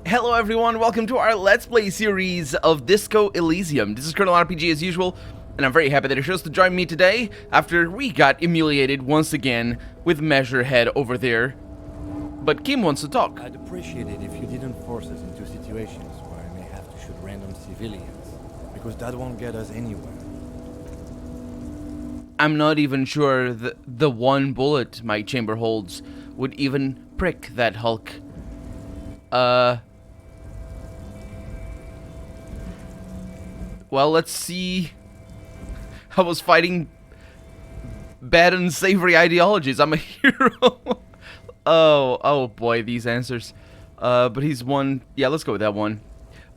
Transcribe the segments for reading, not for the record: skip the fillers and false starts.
Hello everyone, welcome to our Let's Play series of Disco Elysium. This is Colonel RPG as usual, and I'm very happy that you chose to join me today after we got humiliated once again with Measurehead over there. But Kim wants to talk. I'd appreciate it if you didn't force us into situations where I may have to shoot random civilians, because that won't get us anywhere. I'm not even sure that the one bullet my chamber holds would even prick that Hulk. Well, let's see. I was fighting bad and unsavory ideologies. I'm a hero. oh boy, these answers. But he's one. Yeah, let's go with that one.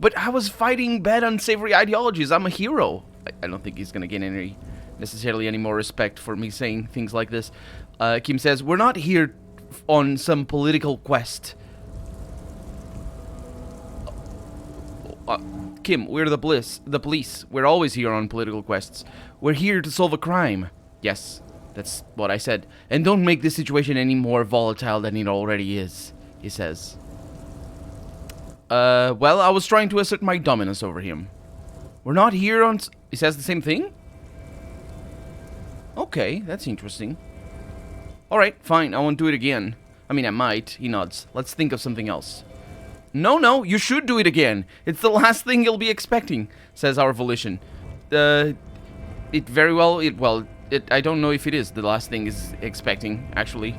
But I was fighting bad unsavory ideologies. I'm a hero. I don't think he's gonna get necessarily any more respect for me saying things like this. Kim says, we're not here on some political quest. Kim, we're the police. We're always here on political quests. We're here to solve a crime. Yes, that's what I said. And don't make this situation any more volatile than it already is, he says. Well, I was trying to assert my dominance over him. We're not here on... He says the same thing? Okay, that's interesting. Alright, fine, I won't do it again. I mean, I might. He nods. Let's think of something else. No, you should do it again. It's the last thing you'll be expecting, says our volition. I don't know if it is the last thing is expecting, actually.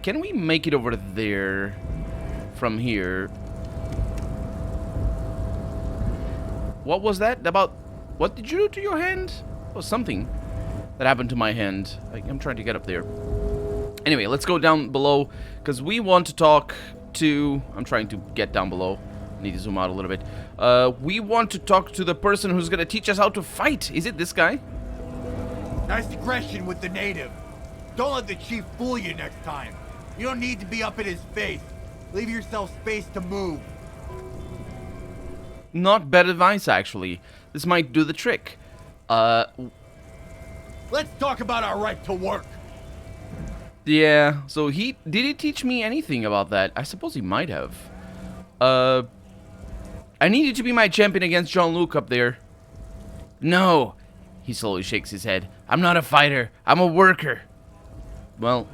Can we make it over there from here? What was that about? What did you do to your hand? Oh, something that happened to my hand. I'm trying to get up there. Anyway, let's go down below, because we want to talk to... I'm trying to get down below. Need to zoom out a little bit. We want to talk to the person who's going to teach us how to fight. Is it this guy? Nice aggression with the native. Don't let the chief fool you next time. You don't need to be up in his face. Leave yourself space to move. Not bad advice, actually. This might do the trick. Let's talk about our right to work. Yeah, so did he teach me anything about that? I suppose he might have. I needed to be my champion against Jean-Luc up there. No, he slowly shakes his head. I'm not a fighter, I'm a worker. Well,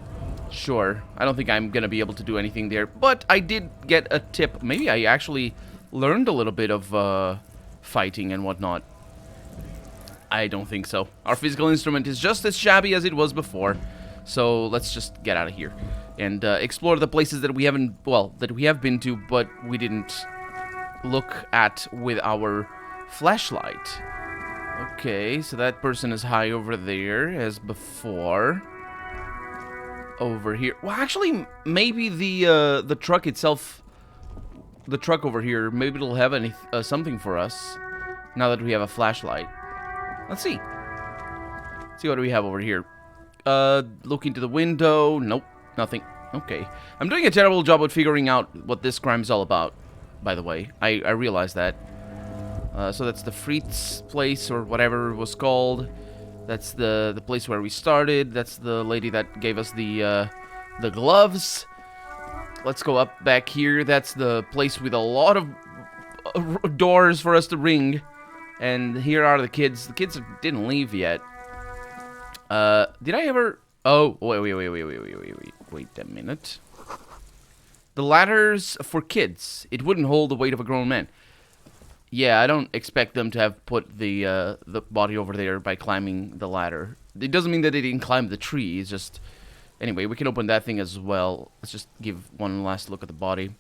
sure, I don't think I'm gonna be able to do anything there, but I did get a tip. Maybe I actually learned a little bit of fighting and whatnot. I don't think so. Our physical instrument is just as shabby as it was before. So let's just get out of here and explore the places that we have been to, but we didn't look at with our flashlight. Okay, so that person is high over there as before. Over here. Well, actually, maybe the truck itself, the truck over here, maybe it'll have something for us now that we have a flashlight. Let's see. Let's see what we have over here. Look into the window. Nope, nothing. Okay. I'm doing a terrible job at figuring out what this crime is all about, by the way. I realize that. So that's the Fritz place, or whatever it was called. That's the place where we started. That's the lady that gave us the gloves. Let's go up back here. That's the place with a lot of doors for us to ring. And here are the kids. The kids didn't leave yet. Did I ever... Oh, wait a minute. The ladder's for kids. It wouldn't hold the weight of a grown man. Yeah, I don't expect them to have put the body over there by climbing the ladder. It doesn't mean that they didn't climb the tree, it's just... Anyway, we can open that thing as well. Let's just give one last look at the body.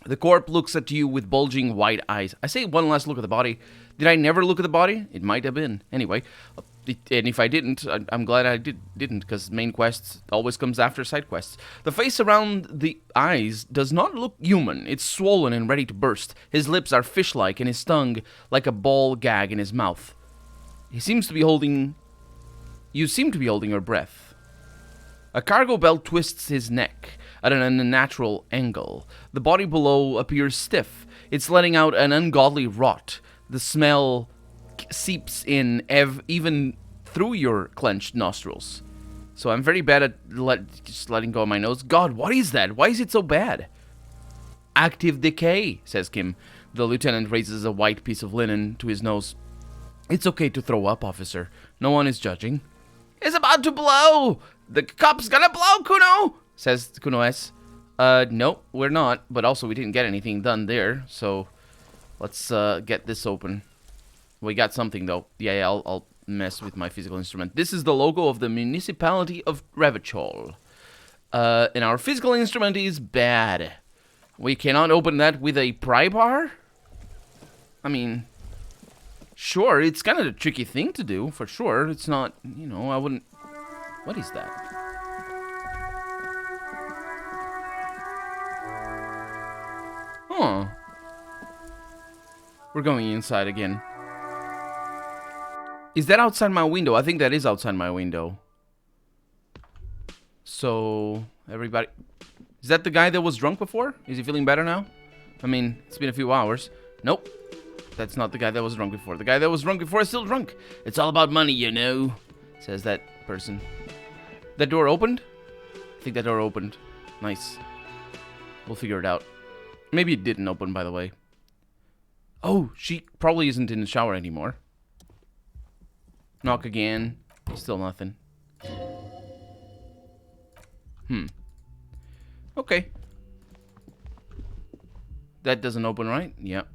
The corpse looks at you with bulging white eyes. I say one last look at the body. Did I never look at the body? It might have been. Anyway... And if I didn't, I'm glad I didn't, because main quests always comes after side quests. The face around the eyes does not look human. It's swollen and ready to burst. His lips are fish-like and his tongue like a ball gag in his mouth. You seem to be holding your breath. A cargo belt twists his neck at an unnatural angle. The body below appears stiff. It's letting out an ungodly rot. The smell seeps in even through your clenched nostrils. So I'm very bad at just letting go of my nose. God, what is that? Why is it so bad? Active decay, says Kim. The lieutenant raises a white piece of linen to his nose. It's okay to throw up, officer. No one is judging. It's about to blow! The cup's gonna blow, Kuno! Says Kuno S. No, we're not. But also, we didn't get anything done there. So, let's get this open. We got something, though. Yeah, I'll mess with my physical instrument. This is the logo of the municipality of Revachol. And our physical instrument is bad. We cannot open that with a pry bar? I mean, sure, it's kind of a tricky thing to do, for sure. It's not, you know, I wouldn't... What is that? Huh. We're going inside again. Is that outside my window? I think that is outside my window. So, everybody... Is that the guy that was drunk before? Is he feeling better now? I mean, it's been a few hours. Nope. That's not the guy that was drunk before. The guy that was drunk before is still drunk. It's all about money, you know, says that person. That door opened? I think that door opened. Nice. We'll figure it out. Maybe it didn't open, by the way. Oh, she probably isn't in the shower anymore. Knock again. Still nothing. Okay. That doesn't open, right? Yep.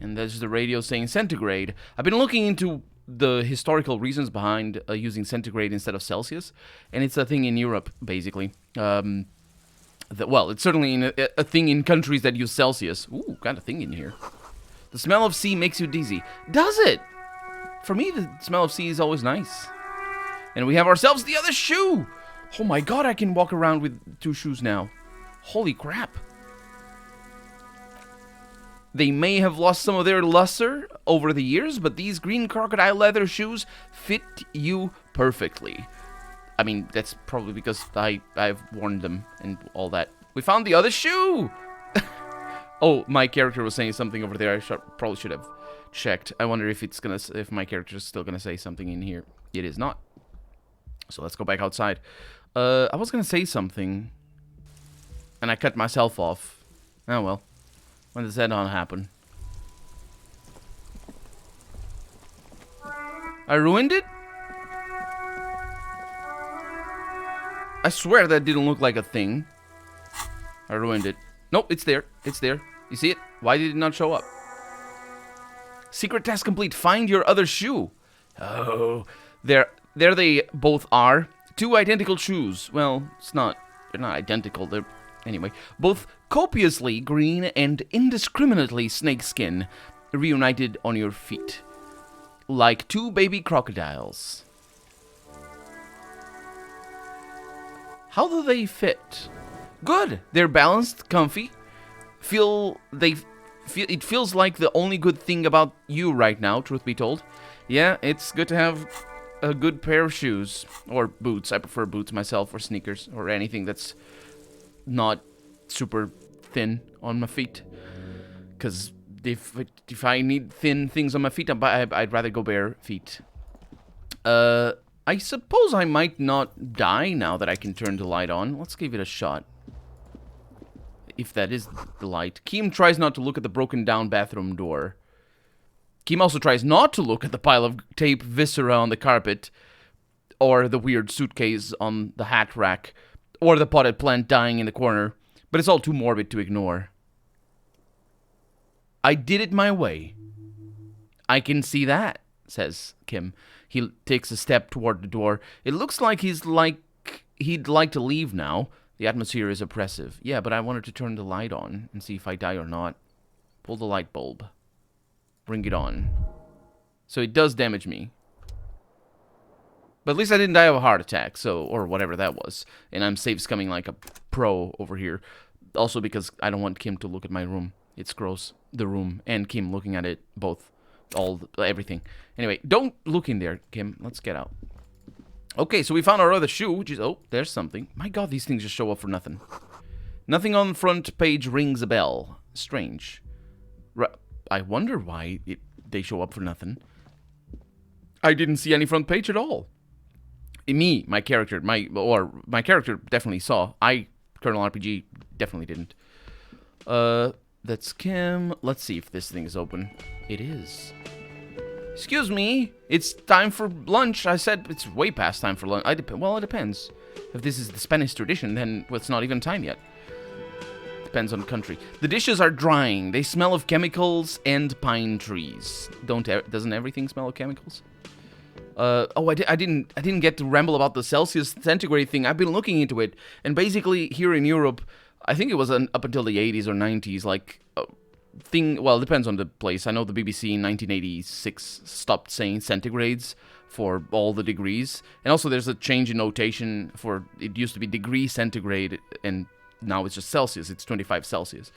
And there's the radio saying centigrade. I've been looking into the historical reasons behind using centigrade instead of Celsius. And it's a thing in Europe, basically. Well, it's certainly a thing in countries that use Celsius. Ooh, got a thing in here. The smell of sea makes you dizzy. Does it? For me, the smell of sea is always nice. And we have ourselves the other shoe! Oh my god, I can walk around with 2 shoes now. Holy crap. They may have lost some of their luster over the years, but these green crocodile leather shoes fit you perfectly. I mean, that's probably because I've worn them and all that. We found the other shoe! Oh, my character was saying something over there. I probably should have checked. I wonder if my character is still gonna say something in here. It is not. So let's go back outside. I was gonna say something, and I cut myself off. Oh well. When does that not happen? I ruined it? I swear that didn't look like a thing. I ruined it. Nope, it's there. It's there. You see it? Why did it not show up? Secret task complete. Find your other shoe. Oh, there they both are. 2 identical shoes. Well, they're not identical. They're, anyway, both copiously green and indiscriminately snakeskin, reunited on your feet. Like 2 baby crocodiles. How do they fit? Good. They're balanced, comfy. It feels like the only good thing about you right now, truth be told. Yeah, it's good to have a good pair of shoes. Or boots. I prefer boots myself, or sneakers, or anything that's not super thin on my feet. Because if I need thin things on my feet, I'd rather go bare feet. I suppose I might not die now that I can turn the light on. Let's give it a shot. If that is the light. Kim tries not to look at the broken down bathroom door. Kim also tries not to look at the pile of tape viscera on the carpet, or the weird suitcase on the hat rack, or the potted plant dying in the corner, but it's all too morbid to ignore. I did it my way. I can see that, says Kim. He takes a step toward the door. It looks like he'd like to leave now. The atmosphere is oppressive. Yeah, but I wanted to turn the light on and see if I die or not. Pull the light bulb. Bring it on. So it does damage me. But at least I didn't die of a heart attack, or whatever that was. And I'm safe scumming like a pro over here. Also because I don't want Kim to look at my room. It's gross. The room and Kim looking at it both. Everything. Anyway, don't look in there, Kim. Let's get out. Okay, so we found our other shoe, which is... Oh, there's something. My god, these things just show up for nothing. Nothing on the front page rings a bell. Strange. I wonder why they show up for nothing. I didn't see any front page at all. My character definitely saw. Colonel RPG, definitely didn't. That's Kim. Let's see if this thing is open. It is. Excuse me, it's time for lunch. I said it's way past time for lunch. Well, it depends. If this is the Spanish tradition, then well, it's not even time yet. Depends on the country. The dishes are drying. They smell of chemicals and pine trees. Doesn't everything smell of chemicals? I didn't get to ramble about the Celsius centigrade thing. I've been looking into it, and basically here in Europe, I think it was up until the 80s or 90s, like well, it depends on the place. I know the BBC in 1986 stopped saying centigrades for all the degrees, and also there's a change in notation for it used to be degree centigrade, and now it's just Celsius. It's 25 Celsius.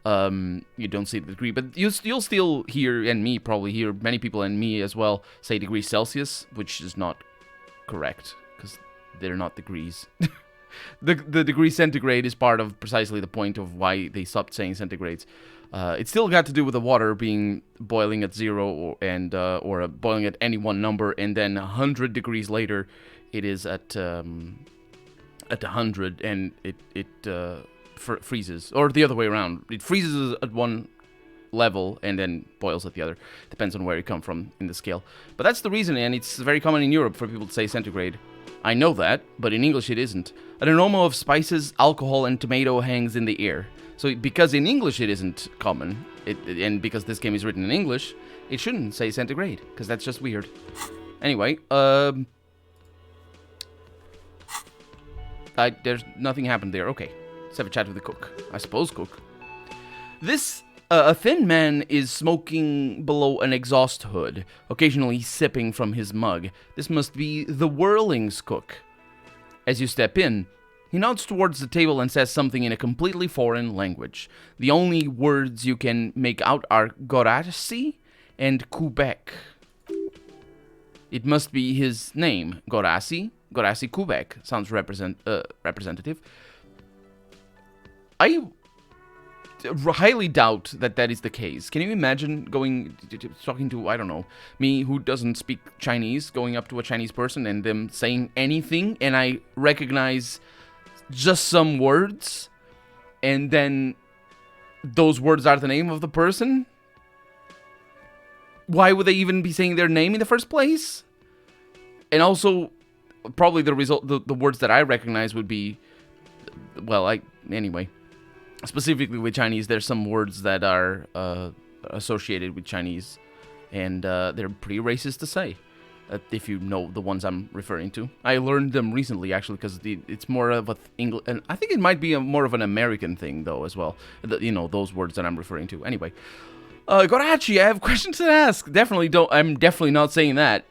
You don't say the degree, but you'll still hear, and me probably hear, many people and me as well say degrees Celsius, which is not correct because they're not degrees. The degree centigrade is part of precisely the point of why they stopped saying centigrades. It still got to do with the water being boiling at 0 or boiling at any one number, and then 100 degrees later, it is at 100, and it freezes, or the other way around. It freezes at one level and then boils at the other. Depends on where you come from in the scale. But that's the reason, and it's very common in Europe for people to say centigrade. I know that, but in English it isn't. An aroma of spices, alcohol, and tomato hangs in the air. So because in English it isn't common, and because this game is written in English, it shouldn't say centigrade, because that's just weird. Anyway, there's nothing happened there. Okay, let's have a chat with the cook. I suppose cook. This, a thin man is smoking below an exhaust hood, occasionally sipping from his mug. This must be the Whirling's cook. As you step in, he nods towards the table and says something in a completely foreign language. The only words you can make out are Gorassi and Quebec. It must be his name, Gorassi Quebec. Sounds representative. I highly doubt that is the case. Can you imagine talking to, I don't know, me who doesn't speak Chinese, going up to a Chinese person and them saying anything, and I recognize just some words, and then those words are the name of the person? Why would they even be saying their name in the first place? And also, probably the words that I recognize would be, well, anyway. Specifically with Chinese, there's some words that are associated with Chinese, and they're pretty racist to say, if you know the ones I'm referring to. I learned them recently, actually, because it's more of a English, and I think it might be more of an American thing, though, as well. Those words that I'm referring to. Anyway, Gorachi, I have questions to ask. I'm definitely not saying that.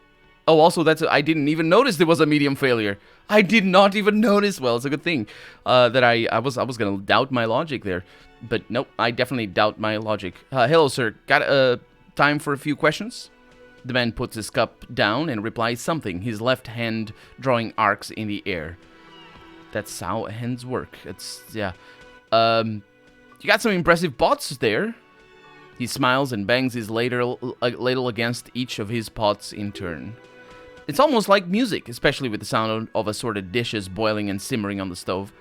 Oh, also, I didn't even notice there was a medium failure. I did not even notice. Well, it's a good thing that I was gonna doubt my logic there, but nope, I definitely doubt my logic. Hello, sir. Got time for a few questions? The man puts his cup down and replies something, his left hand drawing arcs in the air. That's how hands work. Yeah. You got some impressive pots there. He smiles and bangs his ladle against each of his pots in turn. It's almost like music, especially with the sound of assorted dishes boiling and simmering on the stove.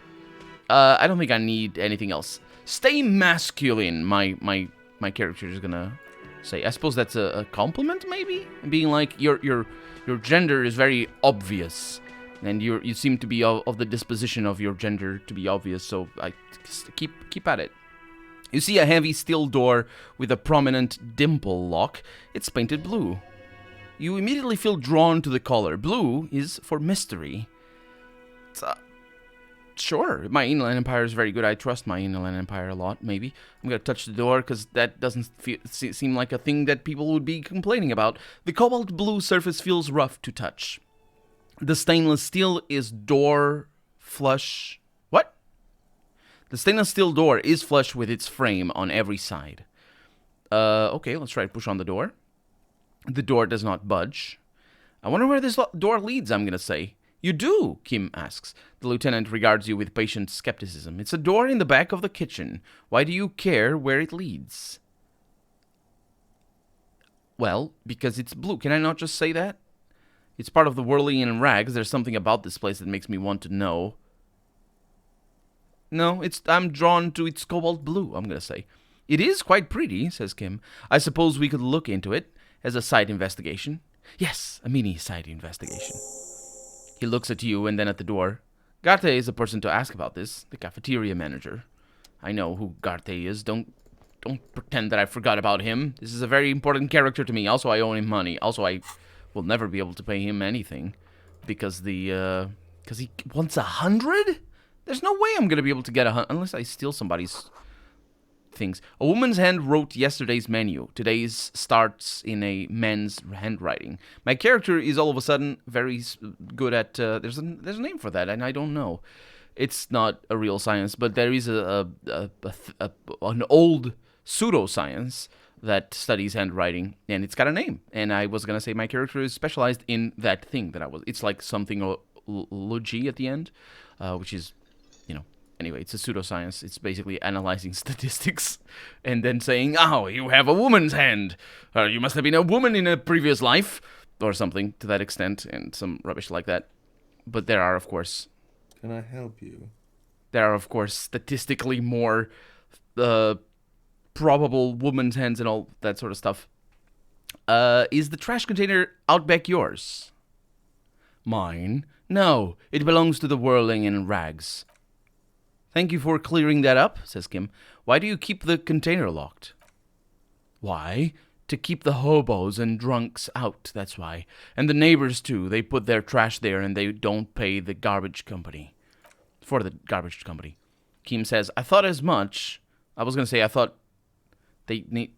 I don't think I need anything else. Stay masculine, my character is gonna say. I suppose that's a compliment, maybe? Being like, your gender is very obvious, and you seem to be of the disposition of your gender to be obvious, so I keep at it. You see a heavy steel door with a prominent dimple lock. It's painted blue. You immediately feel drawn to the color. Blue is for mystery. Sure, my Inland Empire is very good. I trust my Inland Empire a lot, maybe. I'm gonna touch the door, because that doesn't seem like a thing that people would be complaining about. The cobalt blue surface feels rough to touch. The stainless steel is door flush. What? The stainless steel door is flush with its frame on every side. Okay, let's try to push on the door. The door does not budge. I wonder where this door leads, I'm gonna say. You do, Kim asks. The lieutenant regards you with patient skepticism. It's a door in the back of the kitchen. Why do you care where it leads? Well, because it's blue. Can I not just say that? It's part of the Whirling in Rags. There's something about this place that makes me want to know. No, I'm drawn to its cobalt blue, I'm gonna say. It is quite pretty, says Kim. I suppose we could look into it as a side investigation. Yes, a mini side investigation. He looks at you and then at the door. Garte is the person to ask about this, the cafeteria manager. I know who Garte is. Don't pretend that I forgot about him. This is a very important character to me. Also, I owe him money. Also, I will never be able to pay him anything because he wants 100. There's no way I'm gonna be able to get 100 unless I steal somebody's things. A woman's hand wrote yesterday's menu. Today's starts in a man's handwriting. My character is all of a sudden very good at. There's a name for that, and I don't know. It's not a real science, but there is an old pseudoscience that studies handwriting, and it's got a name. And I was gonna say my character is specialized in that thing that I was. It's like something logy at the end, which is, anyway, it's a pseudoscience. It's basically analyzing statistics and then saying, "Oh, you have a woman's hand. You must have been a woman in a previous life," or something to that extent, and some rubbish like that. But there are, of course. Can I help you? There are, of course, statistically more probable woman's hands and all that sort of stuff. Is the trash container out back yours? Mine? No, it belongs to the Whirling and Rags. Thank you for clearing that up, says Kim. Why do you keep the container locked? Why? To keep the hobos and drunks out, that's why. And the neighbors, too. They put their trash there and they don't pay the garbage company. For the garbage company. Kim says, I thought as much. I was going to say, I thought they need...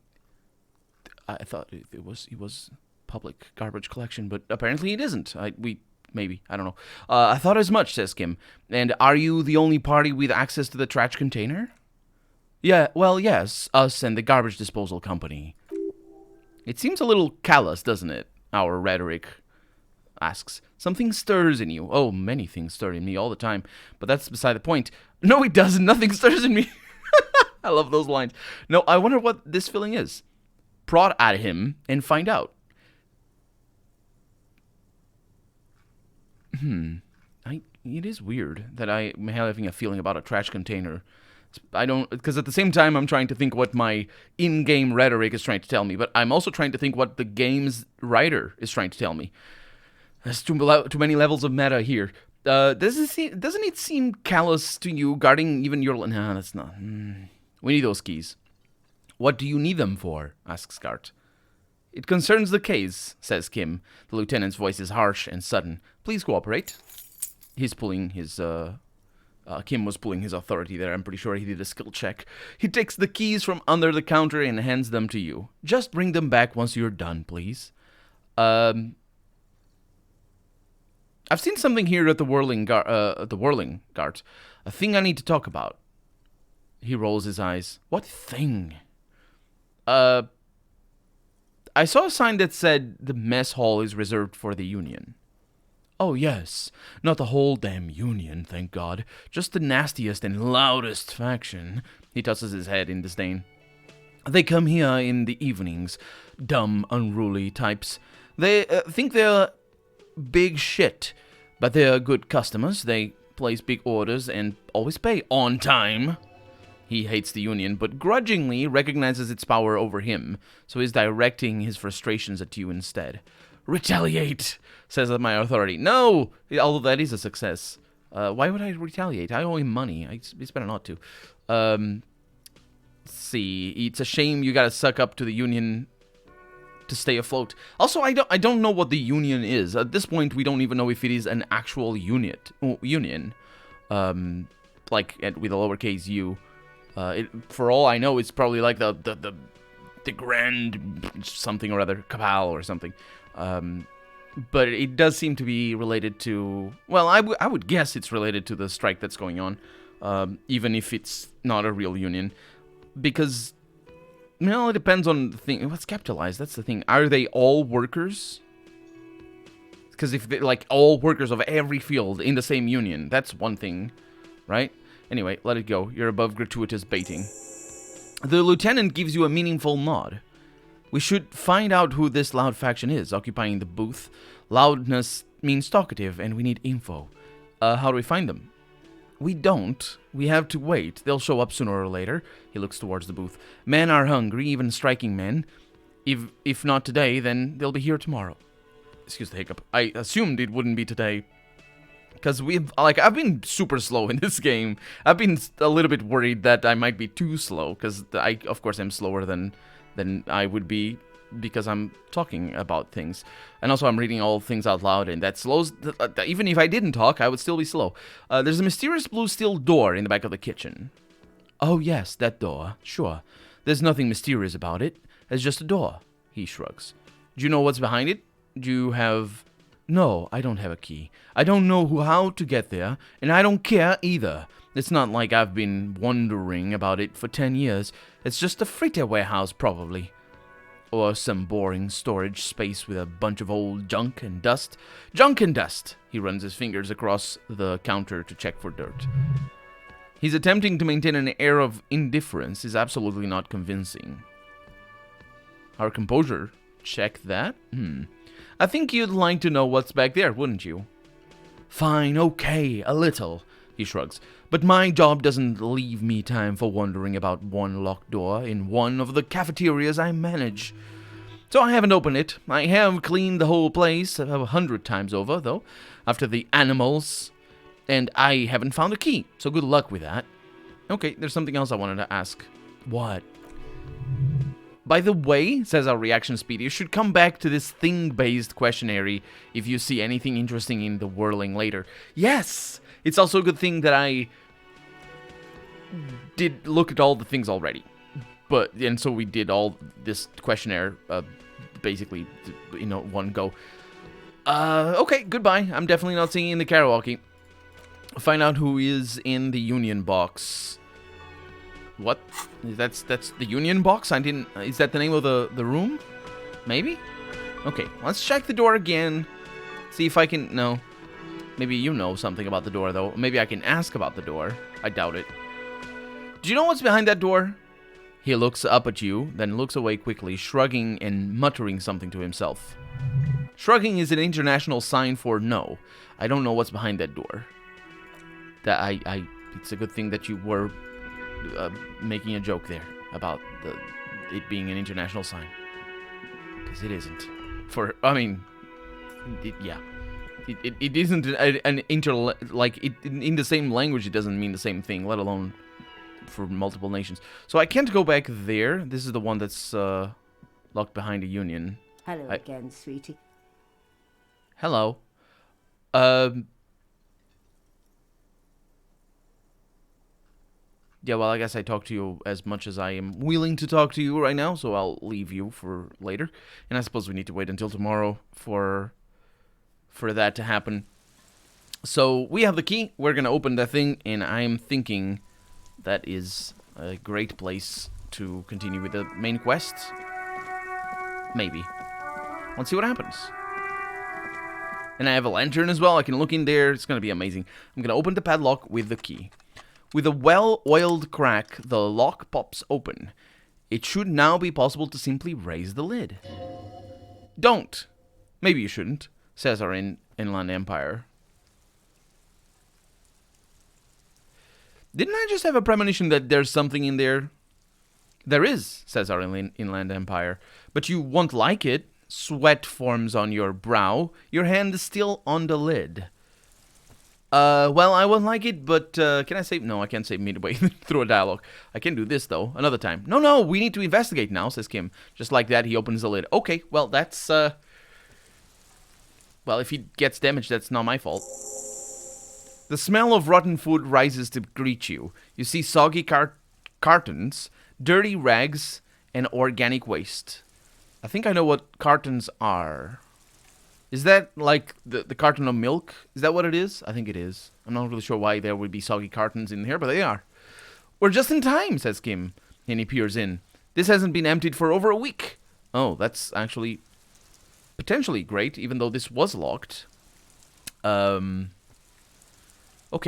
I thought it was public garbage collection, but apparently it isn't. Maybe, I don't know. I thought as much, says Kim. And are you the only party with access to the trash container? Yeah, well, yes, us and the garbage disposal company. It seems a little callous, doesn't it? Our rhetoric asks. Something stirs in you. Oh, many things stir in me all the time, but that's beside the point. No, it doesn't. Nothing stirs in me. I love those lines. No, I wonder what this feeling is. Prod at him and find out. It is weird that I am having a feeling about a trash container. Because at the same time I'm trying to think what my in-game rhetoric is trying to tell me, but I'm also trying to think what the game's writer is trying to tell me. There's too many levels of meta here. Doesn't it seem callous to you guarding even your... No, that's not. We need those keys. What do you need them for? Asks Gart. It concerns the case, says Kim. The lieutenant's voice is harsh and sudden. Please cooperate. He's pulling his, Kim was pulling his authority there. I'm pretty sure he did a skill check. He takes the keys from under the counter and hands them to you. Just bring them back once you're done, please. I've seen something here at the Whirling Gart. A thing I need to talk about. He rolls his eyes. What thing? I saw a sign that said the mess hall is reserved for the Union. Oh, yes. Not the whole damn Union, thank God. Just the nastiest and loudest faction. He tosses his head in disdain. They come here in the evenings. Dumb, unruly types. They think they're big shit. But they're good customers. They place big orders and always pay on time. He hates the Union, but grudgingly recognizes its power over him, so he's directing his frustrations at you instead. Retaliate, says my authority. No, although that is a success. Why would I retaliate? I owe him money. It's better not to. Let's see. It's a shame you gotta suck up to the Union to stay afloat. Also, I don't know what the Union is. At this point, we don't even know if it is an actual union. Like with a lowercase u. For all I know, it's probably like the grand something or other, cabal or something. But it does seem to be related to... Well, I would guess it's related to the strike that's going on, even if it's not a real union. Because, it depends on the thing. What's capitalized? That's the thing. Are they all workers? Because if they're like all workers of every field in the same union, that's one thing, right? Anyway, let it go. You're above gratuitous baiting. The lieutenant gives you a meaningful nod. We should find out who this loud faction is, occupying the booth. Loudness means talkative, and we need info. How do we find them? We don't. We have to wait. They'll show up sooner or later. He looks towards the booth. Men are hungry, even striking men. If not today, then they'll be here tomorrow. Excuse the hiccup. I assumed it wouldn't be today. Because I've been super slow in this game. I've been a little bit worried that I might be too slow. Because of course, I'm slower than I would be. Because I'm talking about things. And also I'm reading all things out loud, and that slows... even if I didn't talk, I would still be slow. There's a mysterious blue steel door in the back of the kitchen. Oh yes, that door. Sure. There's nothing mysterious about it. It's just a door. He shrugs. Do you know what's behind it? Do you have... No, I don't have a key. I don't know how to get there, and I don't care either. It's not like I've been wondering about it for 10 years. It's just a freighter warehouse, probably. Or some boring storage space with a bunch of old junk and dust. Junk and dust! He runs his fingers across the counter to check for dirt. He's attempting to maintain an air of indifference is absolutely not convincing. Our composure. Check that? I think you'd like to know what's back there, wouldn't you? Fine, okay, a little, he shrugs. But my job doesn't leave me time for wondering about one locked door in one of the cafeterias I manage. So I haven't opened it. I have cleaned the whole place 100 times over, though, after the animals, and I haven't found a key, so good luck with that. Okay, there's something else I wanted to ask. What? By the way, says our reaction speed, you should come back to this thing-based questionnaire if you see anything interesting in the whirling later. Yes! It's also a good thing that I did look at all the things already. And so we did all this questionnaire, basically, one go. Okay, goodbye. I'm definitely not singing the karaoke. Find out who is in the union box. What? That's the union box? Is that the name of the room? Maybe? Okay, let's check the door again. See if I can... No. Maybe you know something about the door, though. Maybe I can ask about the door. I doubt it. Do you know what's behind that door? He looks up at you, then looks away quickly, shrugging and muttering something to himself. Shrugging is an international sign for no. I don't know what's behind that door. It's a good thing that you were making a joke there about it being an international sign. Because it isn't. It isn't in the same language it doesn't mean the same thing, let alone for multiple nations. So I can't go back there. This is the one that's locked behind a union. Hello again, sweetie. Hello. Yeah, well, I guess I talk to you as much as I am willing to talk to you right now, so I'll leave you for later. And I suppose we need to wait until tomorrow for that to happen. So we have the key. We're going to open that thing, and I'm thinking that is a great place to continue with the main quest. Maybe. Let's see what happens. And I have a lantern as well. I can look in there. It's going to be amazing. I'm going to open the padlock with the key. With a well-oiled crack, the lock pops open. It should now be possible to simply raise the lid. Don't. Maybe you shouldn't, says our inland empire. Didn't I just have a premonition that there's something in there? There is, says our inland empire. But you won't like it. Sweat forms on your brow. Your hand is still on the lid. Well, I won't like it, but, can I say... No, I can't say midway through a dialogue. I can do this, though, another time. No, we need to investigate now, says Kim. Just like that, he opens the lid. Okay, well, that's, Well, if he gets damaged, that's not my fault. The smell of rotten food rises to greet you. You see soggy cartons, dirty rags, and organic waste. I think I know what cartons are. Is that like the carton of milk? Is that what it is? I think it is. I'm not really sure why there would be soggy cartons in here, but they are. We're just in time, says Kim, and he peers in. This hasn't been emptied for over a week. Oh, that's actually potentially great, even though this was locked. Okay,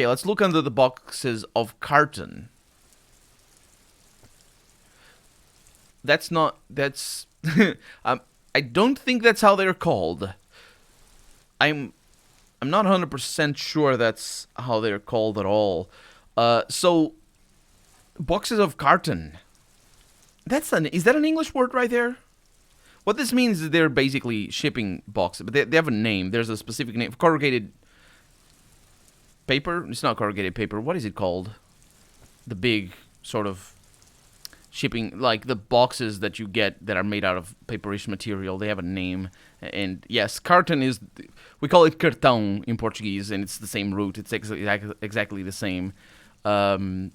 let's look under the boxes of carton. That's I don't think that's how they're called. I'm not 100% sure that's how they're called at all. So, boxes of carton. Is that an English word right there? What this means is they're basically shipping boxes, but they have a name. There's a specific name. Corrugated paper? It's not corrugated paper. What is it called? The big sort of shipping, like the boxes that you get that are made out of paperish material. They have a name. And yes, carton is, we call it cartão in Portuguese, and it's the same root. It's exactly the same. And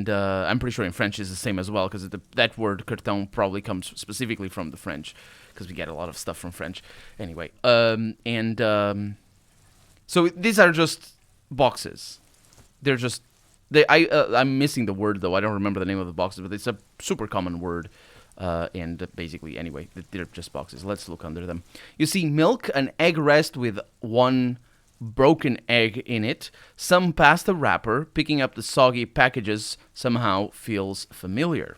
I'm pretty sure in French is the same as well, because that word cartão probably comes specifically from the French, because we get a lot of stuff from French. Anyway, so these are just boxes. They're just, I'm missing the word, though. I don't remember the name of the boxes, but it's a super common word. And basically, anyway, they're just boxes. Let's look under them. You see milk, an egg rest with one broken egg in it, some past the wrapper. Picking up the soggy packages somehow feels familiar.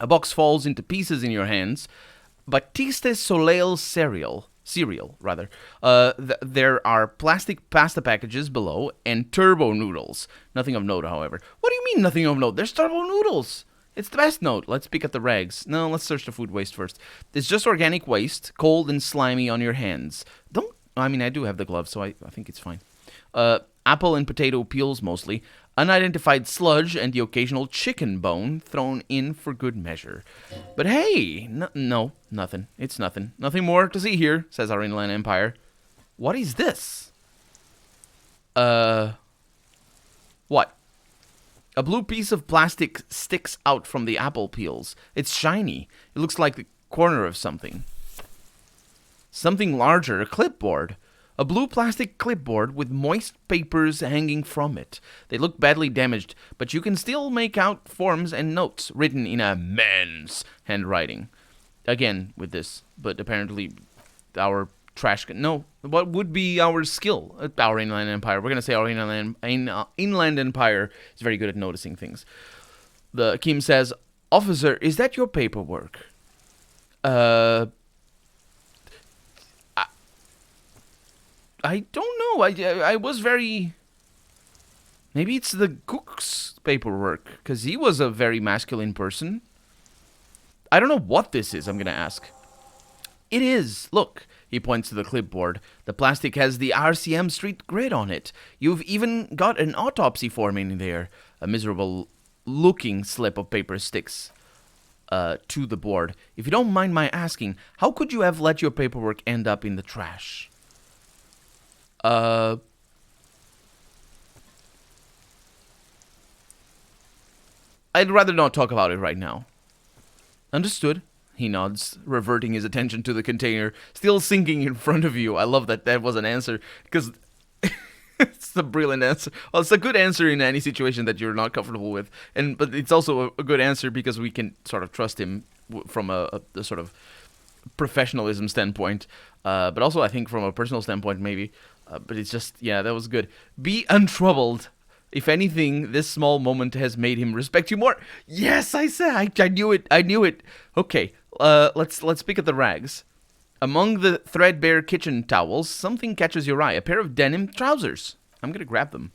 A box falls into pieces in your hands. Batiste Soleil cereal. There are plastic pasta packages below and turbo noodles. Nothing of note, however. What do you mean nothing of note? There's turbo noodles. It's the best note. Let's pick at the rags. No, let's search the food waste first. It's just organic waste, cold and slimy on your hands. I do have the gloves, so I think it's fine. Apple and potato peels mostly. Unidentified sludge and the occasional chicken bone thrown in for good measure. But hey, no, nothing. It's nothing. Nothing more to see here, says our inland empire. What is this? What? A blue piece of plastic sticks out from the apple peels. It's shiny. It looks like the corner of something. Something larger, a clipboard. A blue plastic clipboard with moist papers hanging from it. They look badly damaged, but you can still make out forms and notes written in a man's handwriting. Again, with this, but apparently our trash can... No, what would be our skill at our inland empire? We're going to say our inland empire is very good at noticing things. The Kim says, "Officer, is that your paperwork?" I don't know. I was very... Maybe it's the cook's paperwork, because he was a very masculine person. I don't know what this is, I'm going to ask. It is. Look, he points to the clipboard. The plastic has the RCM Street grid on it. You've even got an autopsy form in there. A miserable-looking slip of paper sticks to the board. If you don't mind my asking, how could you have let your paperwork end up in the trash? I'd rather not talk about it right now. Understood. He nods, reverting his attention to the container, still sinking in front of you. I love that was an answer, because it's a brilliant answer. Well, it's a good answer in any situation that you're not comfortable with, but it's also a good answer because we can sort of trust him from a sort of professionalism standpoint, but also I think from a personal standpoint maybe. But it's just, yeah, that was good. Be untroubled. If anything, this small moment has made him respect you more. Yes, I said. I knew it. I knew it. Okay, let's pick at the rags. Among the threadbare kitchen towels, something catches your eye. A pair of denim trousers. I'm gonna grab them.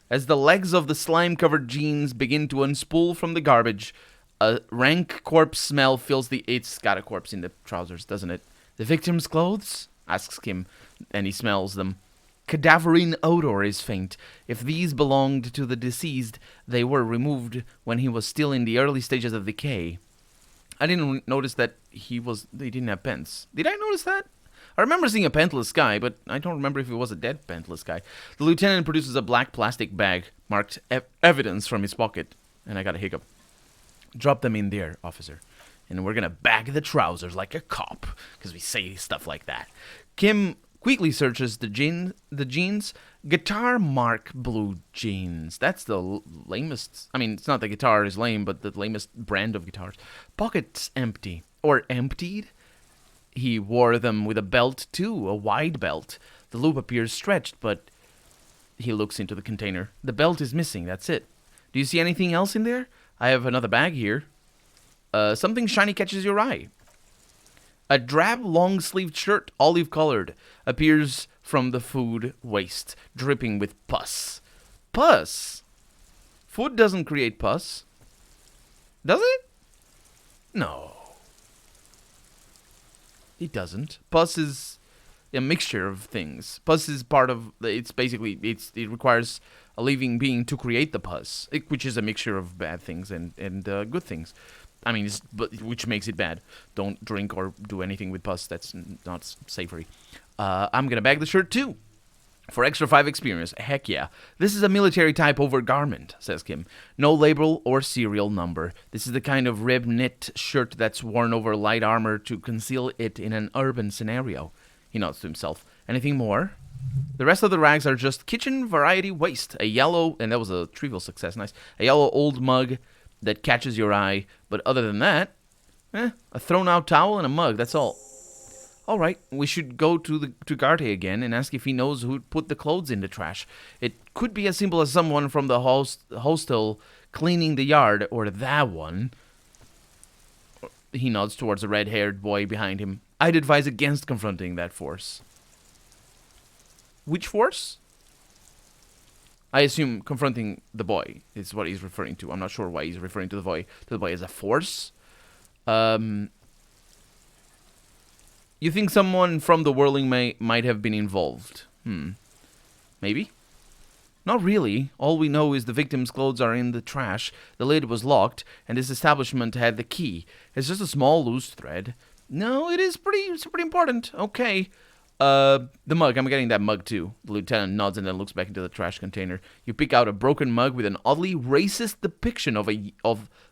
As the legs of the slime-covered jeans begin to unspool from the garbage, a rank corpse smell fills the... It's got a corpse in the trousers, doesn't it? The victim's clothes? Asks Kim, and he smells them. Cadaverine odor is faint. If these belonged to the deceased, they were removed when he was still in the early stages of decay. I didn't notice that they didn't have pants. Did I notice that? I remember seeing a pantless guy, but I don't remember if it was a dead pantless guy. The lieutenant produces a black plastic bag marked evidence from his pocket, and I got a hiccup. Drop them in there, officer. And we're gonna bag the trousers like a cop, because we say stuff like that. Kim quickly searches the jeans. Guitar mark blue jeans. That's the lamest... I mean, it's not that guitar is lame, but the lamest brand of guitars. Pockets empty. Or emptied. He wore them with a belt, too. A wide belt. The loop appears stretched, but... He looks into the container. The belt is missing, that's it. Do you see anything else in there? I have another bag here. Something shiny catches your eye. A drab long-sleeved shirt, olive-colored, appears from the food waste, dripping with pus. Pus? Food doesn't create pus. Does it? No. It doesn't. Pus is a mixture of things. Pus is part of, it's basically, it requires a living being to create the pus, which is a mixture of bad things and good things. I mean, which makes it bad. Don't drink or do anything with pus. That's not savory. I'm gonna bag the shirt too. For extra 5 experience. Heck yeah. This is a military type overgarment, says Kim. No label or serial number. This is the kind of rib knit shirt that's worn over light armor to conceal it in an urban scenario. He nods to himself. Anything more? The rest of the rags are just kitchen variety waste. A yellow, and that was a trivial success, nice. A yellow old mug that catches your eye. But other than that, a thrown out towel and a mug, that's all. Alright, we should go to Garte again and ask if he knows who put the clothes in the trash. It could be as simple as someone from the hostel cleaning the yard, or that one. He nods towards the red-haired boy behind him. I'd advise against confronting that force. Which force? I assume confronting the boy is what he's referring to. I'm not sure why he's referring to the boy as a force. You think someone from the whirling might have been involved? Maybe? Not really. All we know is the victim's clothes are in the trash, the lid was locked, and this establishment had the key. It's just a small loose thread. No, it's pretty important. Okay. The mug. I'm getting that mug too. The lieutenant nods and then looks back into the trash container. You pick out a broken mug with an oddly racist depiction of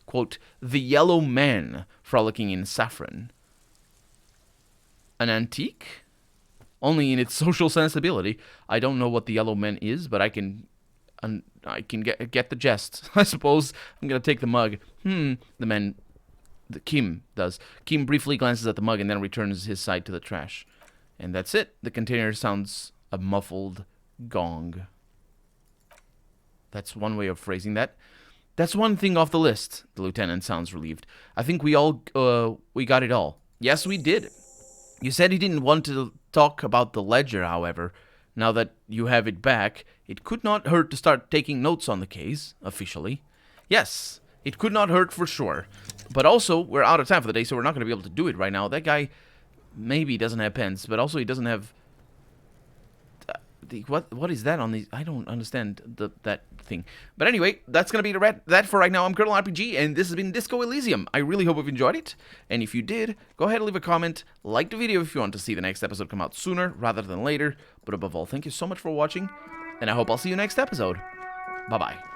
quote, the yellow man frolicking in saffron. An antique? Only in its social sensibility. I don't know what the yellow man is, but I can get the jest. I suppose I'm gonna take the mug. Kim does. Kim briefly glances at the mug and then returns his side to the trash. And that's it. The container sounds a muffled gong. That's one way of phrasing that. That's one thing off the list. The lieutenant sounds relieved. I think we got it all. Yes, we did. You said you didn't want to talk about the ledger, however. Now that you have it back, it could not hurt to start taking notes on the case, officially. Yes, it could not hurt for sure. But also, we're out of time for the day, so we're not going to be able to do it right now. That guy maybe doesn't have pens, but also he doesn't have... What is that on these? I don't understand that thing. But anyway, that's going to be that for right now. I'm Colonel RPG, and this has been Disco Elysium. I really hope you've enjoyed it. And if you did, go ahead and leave a comment. Like the video if you want to see the next episode come out sooner rather than later. But above all, thank you so much for watching, and I hope I'll see you next episode. Bye-bye.